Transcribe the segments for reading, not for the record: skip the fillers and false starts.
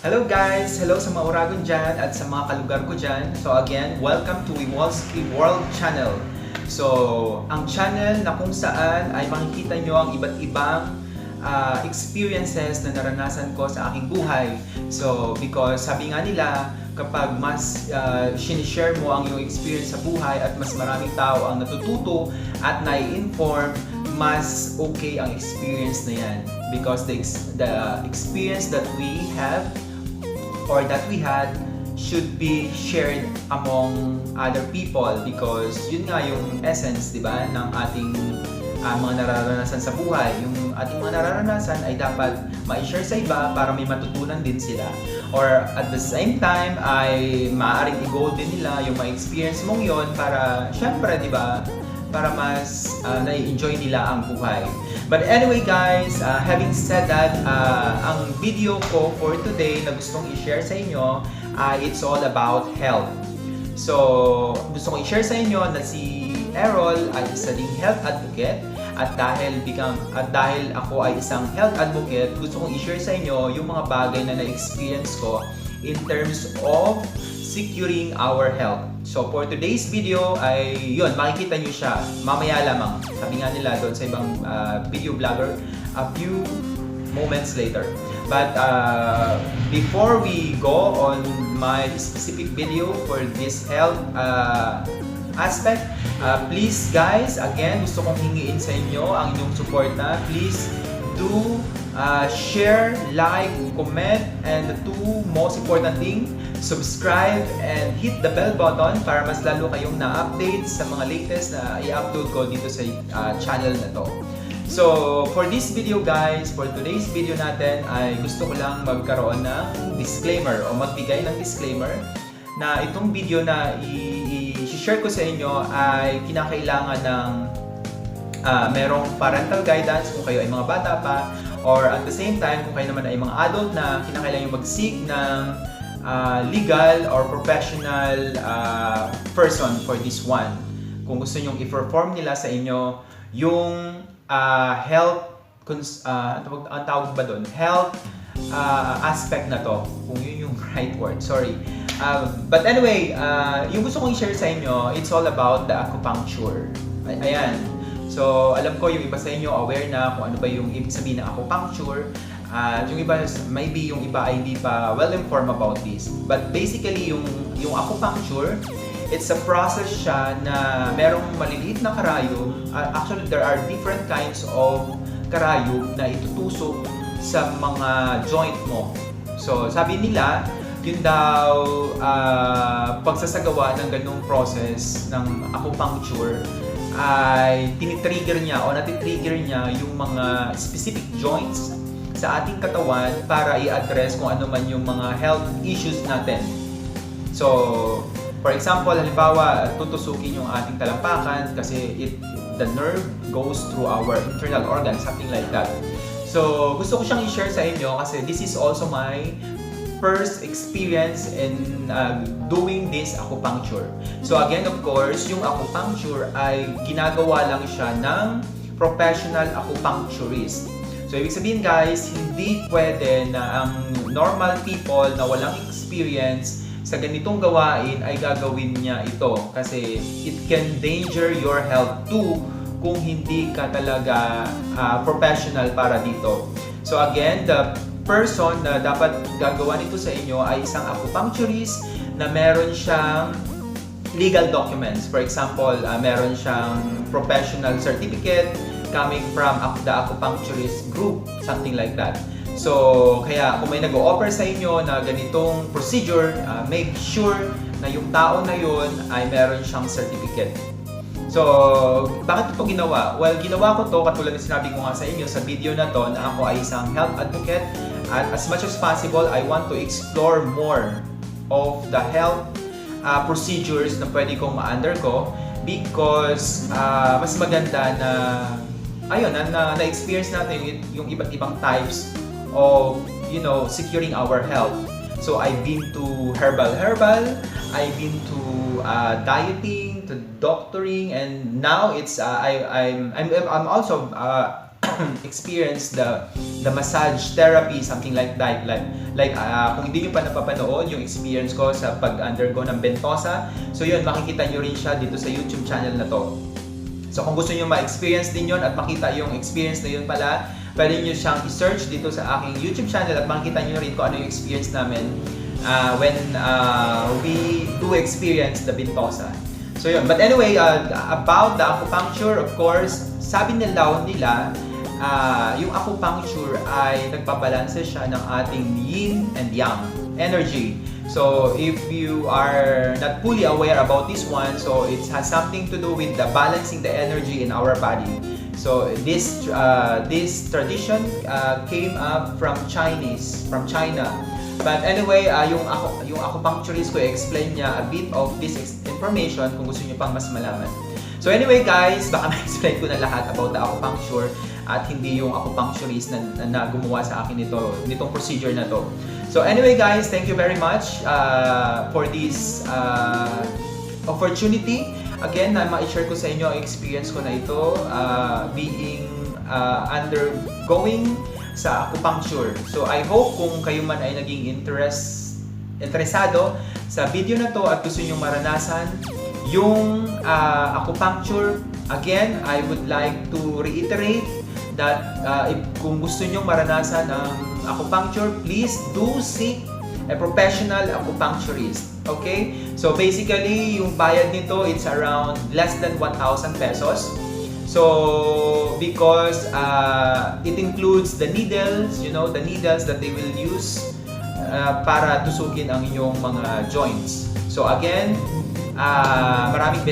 Hello guys! Hello sa mga Uragon dyan at sa mga kalugar ko dyan. So again, welcome to Iwalski World Channel. So, ang channel na kung saan ay makikita nyo ang iba't ibang experiences na naranasan ko sa aking buhay. So, because sabi nga nila, kapag mas sinishare mo ang iyong experience sa buhay at mas maraming tao ang natututo at nai-inform, mas okay ang experience na yan. Because the experience that we have or that we had should be shared among other people because yun nga yung essence, di ba, ng ating mga nararanasan sa buhay. Yung ating mga nararanasan ay dapat ma-share sa iba para may matutunan din sila. Or at the same time ay maaaring i-goal din nila yung ma-experience mong yon para syempre, di ba, para mas na-enjoy nila ang buhay. But anyway guys, having said that, ang video ko for today na gustong i-share sa inyo, it's all about health. So, gusto kong i-share sa inyo na si Errol ay isa ding health advocate at dahil ako ay isang health advocate, gusto kong i-share sa inyo yung mga bagay na na-experience ko in terms of securing our health. So for today's video ay yun, makikita nyo siya mamaya lamang. Sabi nga nila doon sa ibang video vlogger, a few moments later. But before we go on my specific video for this health aspect, please guys, again, gusto kong hingiin sa inyo ang inyong support na. Please do share, like, comment, and the two most important thing, subscribe and hit the bell button para mas lalo kayong na-update sa mga latest na i-upload ko dito sa channel na to. So, for this video guys, for today's video natin ay gusto ko lang magkaroon ng disclaimer o magbigay ng disclaimer na itong video na i-share ko sa inyo ay kinakailangan ng merong parental guidance kung kayo ay mga bata pa, or at the same time kung kayo naman ay mga adult na kinakailangan yung mag-seek ng legal or professional person for this one. Kung gusto nyong i-perform nila sa inyo yung health, ang tawag ba doon? Health aspect na to. Kung yun yung right word, sorry. But anyway, yung gusto kong i-share sa inyo, it's all about the acupuncture. Ayan. So, alam ko yung iba sa inyo aware na kung ano ba yung ibig sabihin ng acupuncture. Yung iba, maybe yung iba ay hindi pa well-informed about this. But basically, yung acupuncture, it's a process siya na merong maliliit na karayom. Actually, there are different kinds of karayom na itutusok sa mga joint mo. So, sabi nila, yun daw pagsasagawa ng ganung process ng acupuncture ay tinitrigger niya o natitrigger niya yung mga specific joints sa ating katawan para i-address kung ano man yung mga health issues natin. So, for example, halimbawa, tutusukin yung ating talampakan kasi the nerve goes through our internal organs, something like that. So, gusto ko siyang i-share sa inyo kasi this is also my first experience in doing this acupuncture. So again, of course, yung acupuncture ay ginagawa lang siya ng professional acupuncturist. So ibig sabihin guys, hindi pwede na ang normal people na walang experience sa ganitong gawain ay gagawin niya ito kasi it can danger your health too kung hindi ka talaga professional para dito. So again, the person na dapat gagawa nito sa inyo ay isang acupuncturist na meron siyang legal documents. For example, meron siyang professional certificate coming from the acupuncturist group, something like that. So, kaya kung may nag-o-offer sa inyo na ganitong procedure, make sure na yung tao na yun ay meron siyang certificate. So, bakit ito ginawa? Well, ginawa ko to katulad na sinabi ko nga sa inyo sa video na to na ako ay isang health advocate at as much as possible, I want to explore more of the health procedures na pwede kong ma-undergo because mas maganda na ayun, na-experience natin yung iba't ibang types of, securing our health. So, I've been to herbal, I've been to dieting, to doctoring, and now it's I'm also experience the massage therapy, something like that. Kung hindi nyo pa napapanood yung experience ko sa pag-undergo ng Bentosa, so yun, makikita nyo rin siya dito sa YouTube channel na to. So kung gusto nyo ma-experience din yun at makita yung experience na yun pala, pwede nyo siyang i-search dito sa aking YouTube channel at makikita nyo rin kung ano yung experience namin when we do experience the Bentosa. So yun, but anyway, about the acupuncture, of course, sabi nila yung acupuncture ay nagbabalanse siya ng ating yin and yang energy. So if you are not fully aware about this one, so it has something to do with the balancing the energy in our body. So this tradition came up from China. But anyway, yung acupuncturist ko explain niya a bit of this information kung gusto niyo pang mas malaman. So anyway guys, baka na-explain ko na lahat about the acupuncture at hindi yung acupuncturist na gumawa sa akin nitong procedure na to. So anyway guys, thank you very much for this opportunity. Again, na ma-share ko sa inyo ang experience ko na ito being undergoing sa acupuncture. So I hope kung kayo man ay naging interesado sa video na to at gusto niyo maranasan yung acupuncture, again, I would like to reiterate that kung gusto niyo maranasan ang acupuncture, please do seek a professional acupuncturist. Okay? So basically, yung bayad nito, it's around less than 1,000 pesos. So because it includes the needles, the needles that they will use para tusukin ang inyong mga joints. So again, maraming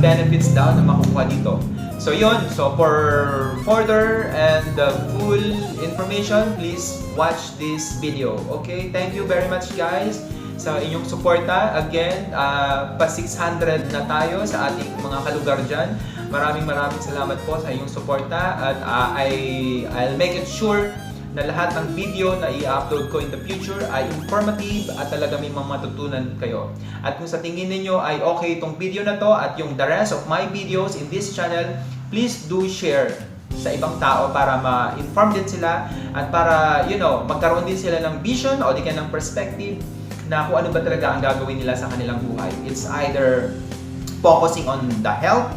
benefits daw na makukuha dito. So yun, so for further and full information, please watch this video. Okay, thank you very much guys sa inyong suporta. Again, pa 600 na tayo sa ating mga kalugar dyan. Maraming salamat po sa inyong suporta at I'll make it sure na lahat ng video na i-upload ko in the future ay informative at talaga may mga matutunan kayo. At kung sa tingin ninyo ay okay itong video na to at yung the rest of my videos in this channel, please do share sa ibang tao para ma-inform din sila at para, magkaroon din sila ng vision o di kaya ng perspective na kung ano ba talaga ang gagawin nila sa kanilang buhay. It's either focusing on the health,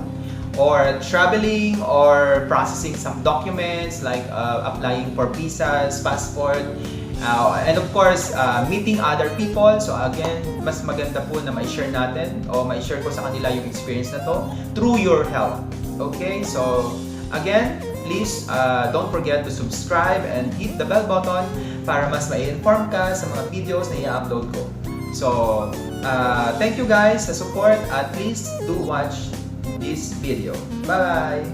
or traveling, or processing some documents like applying for visas, passport, and of course, meeting other people. So again, mas maganda po na ma-share natin o ma-share ko sa kanila yung experience na to through your health. Okay? So again, please don't forget to subscribe and hit the bell button para mas ma-inform ka sa mga videos na i-upload ko. So, thank you guys sa support at please do watch this video. Bye-bye!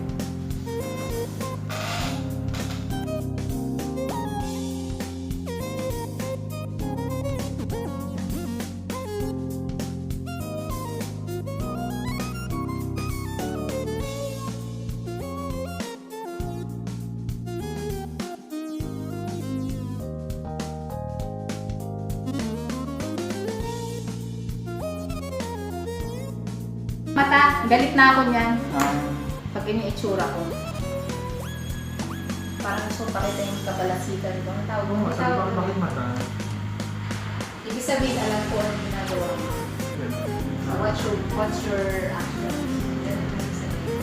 Mata, galit na ako niyan. Pag yun yung itsura ko. Parang gusto pakita yung kabalasitan ko. Ang tawag mo? Bakit mata? Ibig sabihin, alam ko ang ginagawa mo. So, what's your action? Ganun yung ibig sabihin.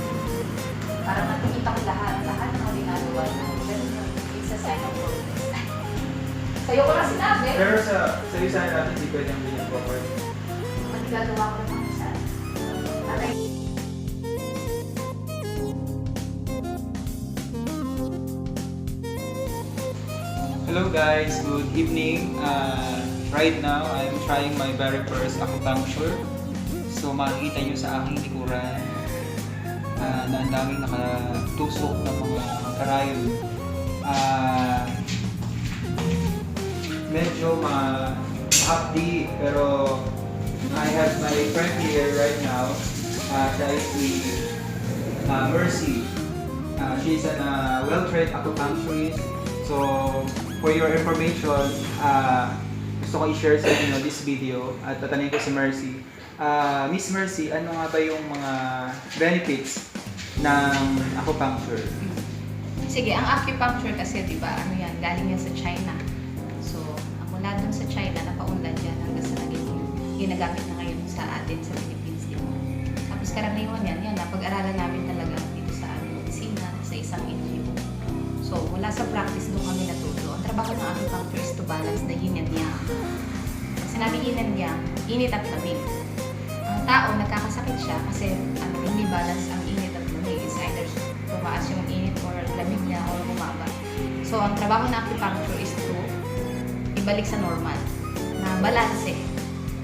Para makikita ko lahat ng mga ginagawa na. Ganun yun. It's a sign of progress. Sa'yo ko lang sinabi. Pero sa isa natin, hindi pwede ang ganyan forward. Pag gagawa ko ng isa. Hello guys, good evening. Right now, I'm trying my very first acupuncture. So makikita nyo sa aking likuran na ang daming nakatusok ng mga karayon. Medyo ma-upbeat, pero I have my friend here right now. Siya is si Mercy. She's a well-trained acupuncturist. So, for your information, gusto ko i-share sa inyo this video at tatanungin ko si Mercy. Miss Mercy, ano nga ba yung mga benefits ng acupuncture? Sige, ang acupuncture kasi, di ba, ano yan, galing yan sa China. So, mula dun sa China, napaunlad yan hanggang sa naging ginagamit na ngayon sa atin sa Philippines din. Tapos karaniwan yan, napag-aralan namin talaga dito sa aming opisina, sa isang NGO. So, mula sa practice doon kami natuto. Ang trabaho ng acupuncture is to balance the yin and yang. Pag sinabi yin and yang, init at lamig. Ang tao, nagkakasakit siya kasi hindi balance ang init at lamig. It's either tumaas yung init or lamig niya or bumaba. So, ang trabaho ng acupuncture is to ibalik sa normal, na balanse,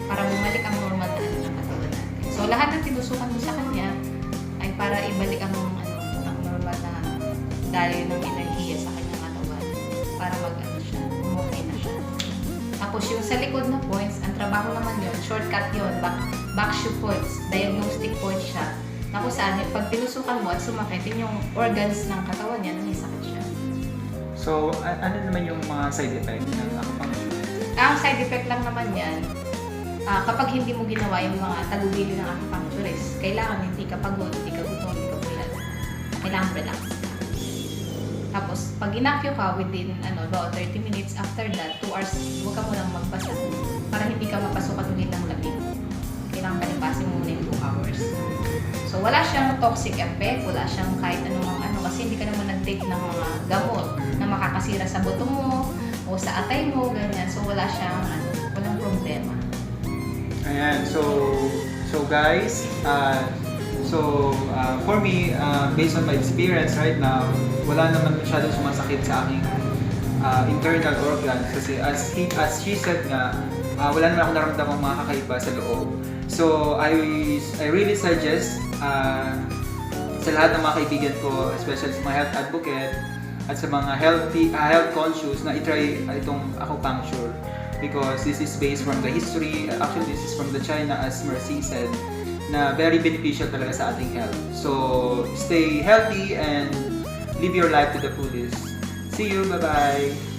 para bumalik ang normal na ano ng katawan natin. So, lahat ng tinusukan mo sa kanya ay para ibalik ang normal na daloy ng enerhiya sa kanyang katawan para mag-ano siya, umukay na siya. Tapos yung sa likod na points, ang trabaho naman yun, shortcut yun, back shoe points, diagnostic points siya. Na kung saan, pag tinusukan mo at sumakit, yun yung organs ng katawan niya na may sakit siya. So, ano naman yung mga side effect ng acupuncture? Ang side effect lang naman yan, kapag hindi mo ginawa yung mga talubilin ng acupuncturist, kailangan hindi ka pagod, hindi ka gutom, hindi ka puyat. Kailangan relax ka. Tapos, pag inakyo ka within about 30 minutes, after that, 2 hours, huwag ka munang magbasa para hindi ka mapasukan ulit ng lamig. Kailangan palipasin mo muna yung 2 hours. So, wala siyang toxic effect, wala siyang kahit anong kasi hindi ka naman nag-take ng mga gamot na makakasira sa buto mo o sa atay mo, ganyan. So, wala siyang, walang problema. Ayan, so guys, for me, based on my experience right now, wala naman masyadong sumasakit sa aking internal organs kasi as she said nga, wala naman ako naramdamang mga kakaiba sa loob. So I really suggest sa lahat ng mga kaibigan ko, especially sa mga health advocate at sa mga health conscious na i-try itong acupuncture because this is based from the history. Actually, this is from the China, as Mercy said, na very beneficial talaga sa ating health. So, stay healthy and live your life to the fullest. See you, bye-bye!